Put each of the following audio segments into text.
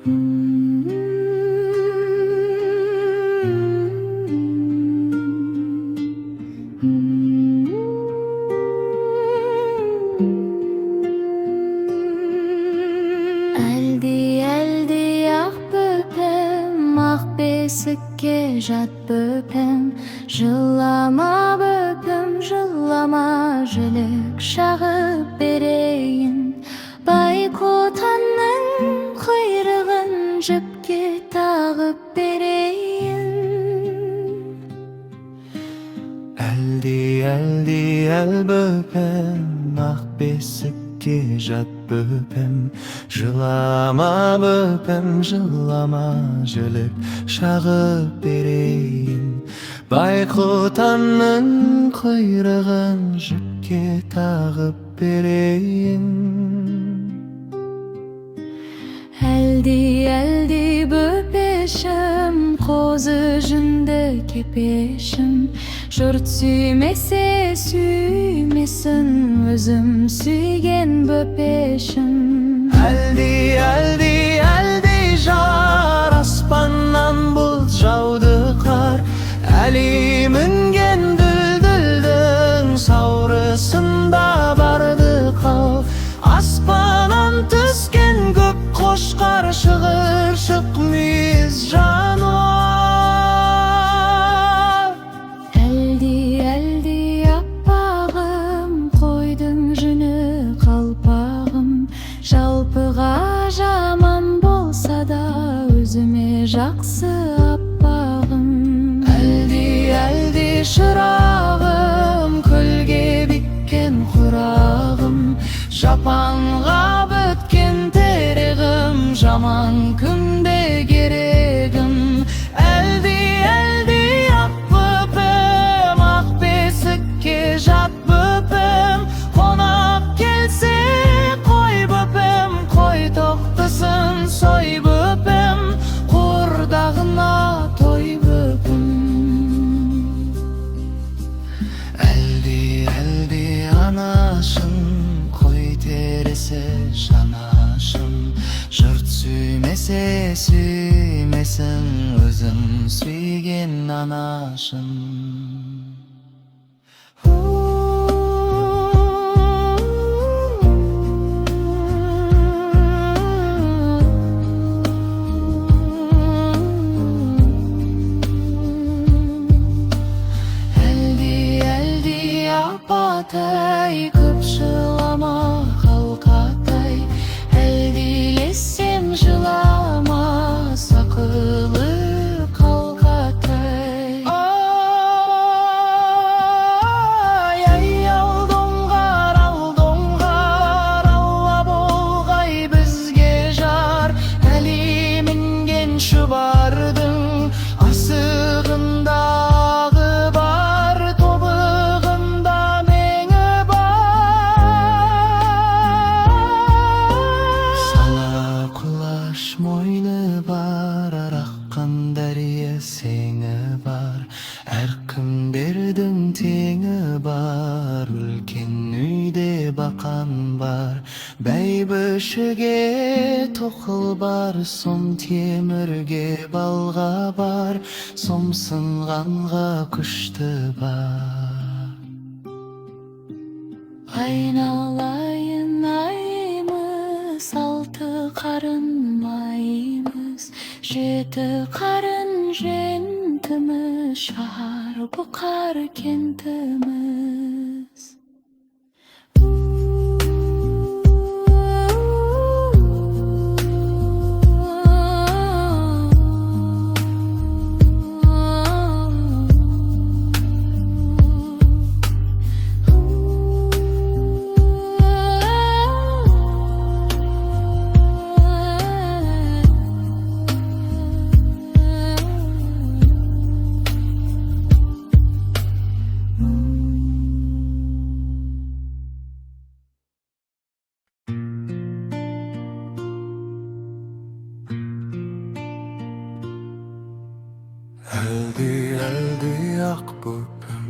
Әлди ақ бөпем, ақ бесікке жат бөпем, жылама бөпем, жылама, жілік шағып берейін. Байқотанның құйрығын жіпке тағып берейін. Әлди әл бөпем, ақ бесікке жат бөпем, жылама бөпем, жылама, жілік шағып берейін. Байқотанның құйрығын жіпке тағып берейін. Әлди бөпешім, қозы жүнді кепешім, жұрт сүймесе сүймесін, өзім сүйген бөпешім. Әлди жар, аспаннан бұлт жауды қар, әли мінген дүлдүлдің саурысында барды қал. Аспанан түскен көк қошқар, шығыршық мүйіз жануар. Әлди аппағым, қойдың жүні қалпағым, жалпыға жаман болса да өзіме жақсы аппағым. Әлди шырағым, көлге біткен құрағым, жапанға біткен терегім, жаман күнде керегім. Әлди ақ бөпем, ақ бесікке жат бөпем, қонақ келсе қой бөпем, қой тоқтысын сой бөпем, құрдағына той бөпем. Әлди анашым, қой тересі жанашым, жұрт сүймесе сүймесін, өзім сүйген анашым. Әлди апатай, көп жылама қалқатай, әлдилесем жылама, сақылы қалқатай. Ай алдоңғар, алла болғай бізге жар, әли мінген шұбардың асығындағы бар, тобығында меңі бар. Сала құлаш мойны бар, араққан дәрия сеңі бар, әркімдердің теңі бар, үлкен үйде бақан бар. Бәйбішіге тоқыл бар, сом темірге балға бар, сом сынғанға күшті бар. Айналайын айымыз, алты қарын майымыз, жеті қарын жентіміз, шар бұқар кентіміз. Әлди ақ бөпем,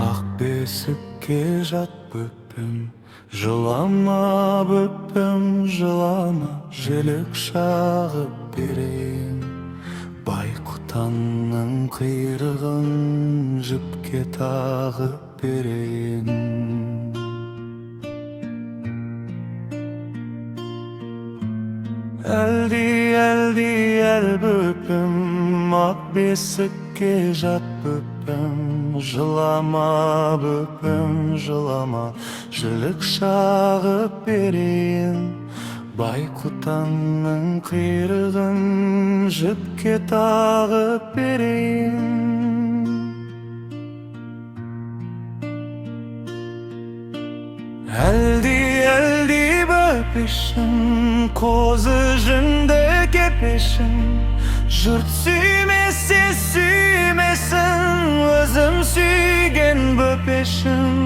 ақ бесікке жат бөпем, Жылама бөппем жылама, жілік шағып берейін. Байқұтанның қиырығын жіпке тағып берейін. Әлді әл бөппем, ақ бесікке жат бөппем. Жылама бөппем жылама, жілік шағып берейін. Байқұтанның қиырығын жіпке тағып берейін. Әлді бөпешім, қозы жүнді кепешім. Жұрт сүймесе сүймесін, өзім сүйген бөпешім.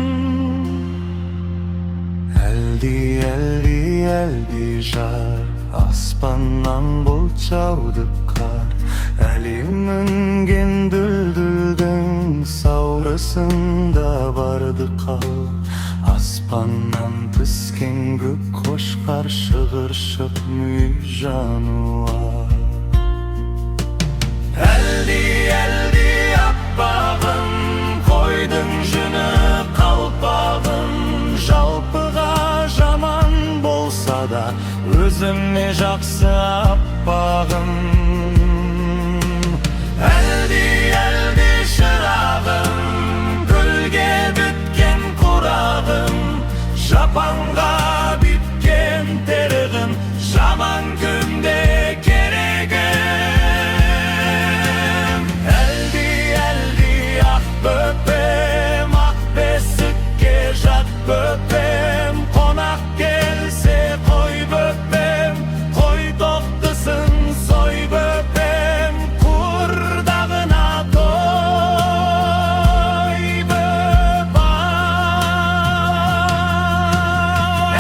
Әлді жар, аспаннан бұлт жауды қар. Әлі мінген дүлдүлдің саурысында барды қал. Аспаннан піскен көк қошқар, шығыршық мүй жануар. Әлді аппағым, қойдың жүні қалпағым. Жалпыға жаман болса да, өзіме жақсы аппағым. Әлді шырағым, гүлге біткен құрағым. Жапанға біткен терігім, жаман күнде керегім. Әлді ақ бөпем, ақ бесікке жат бөпем. Қонақ келсе қой бөпем, қой тоқтысын сой бөпем. Құрдағына той бөп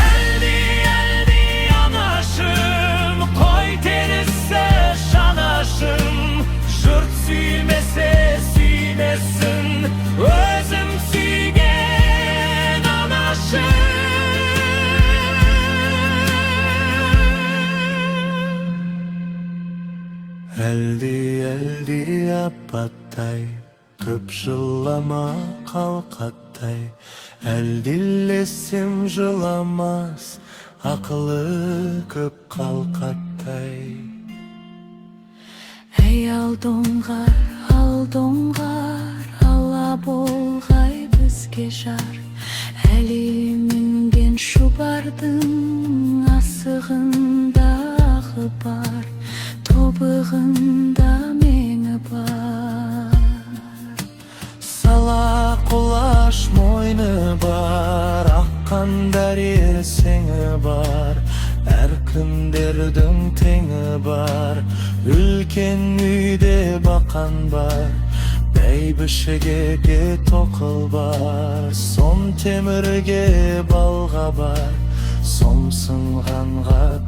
Әлді анашым, қой терісі шанашым. Жұрт сүймесе сүймесін, өзім сүйген анашым. Әлді апаттай, көп жылама қалқаттай. Әлдилесем жыламас, ақылы көп қалқаттай. Ей алдоңғар, ала болғай бізге жар. Әлі мінген шұбардың асығында ағы бар, тобығында меңі бар. Сала құлаш мойны бар, аққан дәрі сеңі бар. Әркімдердің теңі бар, үлкен үйде бақан бар. Бәйбішеге тоқыл бар, сом темірге балға бар. Сом сынғанға